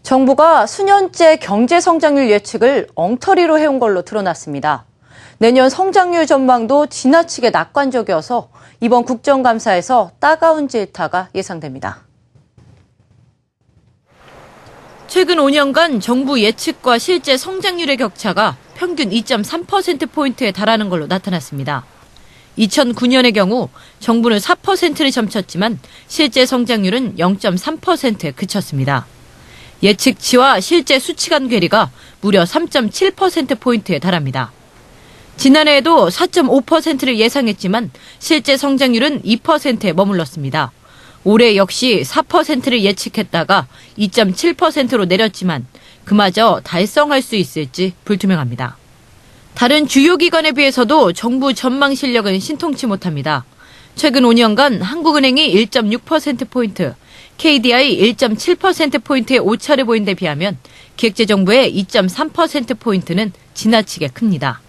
정부가 수년째 경제 성장률 예측을 엉터리로 해온 걸로 드러났습니다. 내년 성장률 전망도 지나치게 낙관적이어서 이번 국정감사에서 따가운 질타가 예상됩니다. 최근 5년간 정부 예측과 실제 성장률의 격차가 평균 2.3%포인트에 달하는 걸로 나타났습니다. 2009년의 경우 정부는 4%를 점쳤지만 실제 성장률은 0.3%에 그쳤습니다. 예측치와 실제 수치 간 괴리가 무려 3.7%포인트에 달합니다. 지난해에도 4.5%를 예상했지만 실제 성장률은 2%에 머물렀습니다. 올해 역시 4%를 예측했다가 2.7%로 내렸지만 그마저 달성할 수 있을지 불투명합니다. 다른 주요 기관에 비해서도 정부 전망 실력은 신통치 못합니다. 최근 5년간 한국은행이 1.6%포인트, KDI 1.7%포인트의 오차를 보인 데 비하면 기획재정부의 2.3%포인트는 지나치게 큽니다.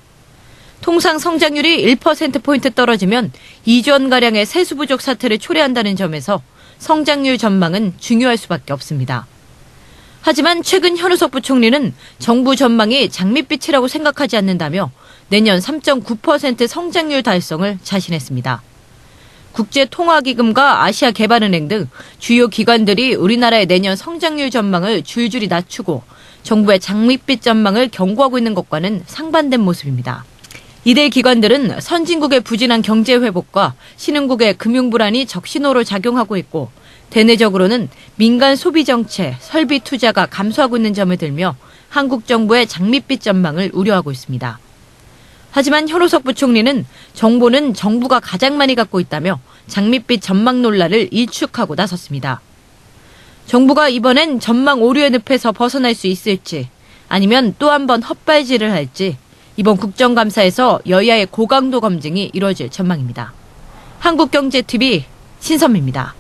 통상 성장률이 1%포인트 떨어지면 2조 원가량의 세수 부족 사태를 초래한다는 점에서 성장률 전망은 중요할 수밖에 없습니다. 하지만 최근 현우석 부총리는 정부 전망이 장밋빛이라고 생각하지 않는다며 내년 3.9% 성장률 달성을 자신했습니다. 국제통화기금과 아시아개발은행 등 주요 기관들이 우리나라의 내년 성장률 전망을 줄줄이 낮추고 정부의 장밋빛 전망을 경고하고 있는 것과는 상반된 모습입니다. 이들 기관들은 선진국의 부진한 경제 회복과 신흥국의 금융 불안이 적신호로 작용하고 있고 대내적으로는 민간 소비 정체, 설비 투자가 감소하고 있는 점을 들며 한국 정부의 장밋빛 전망을 우려하고 있습니다. 하지만 현우석 부총리는 정보는 정부가 가장 많이 갖고 있다며 장밋빛 전망 논란을 일축하고 나섰습니다. 정부가 이번엔 전망 오류의 늪에서 벗어날 수 있을지 아니면 또 한 번 헛발질을 할지 이번 국정감사에서 여야의 고강도 검증이 이뤄질 전망입니다. 한국경제TV 신선미입니다.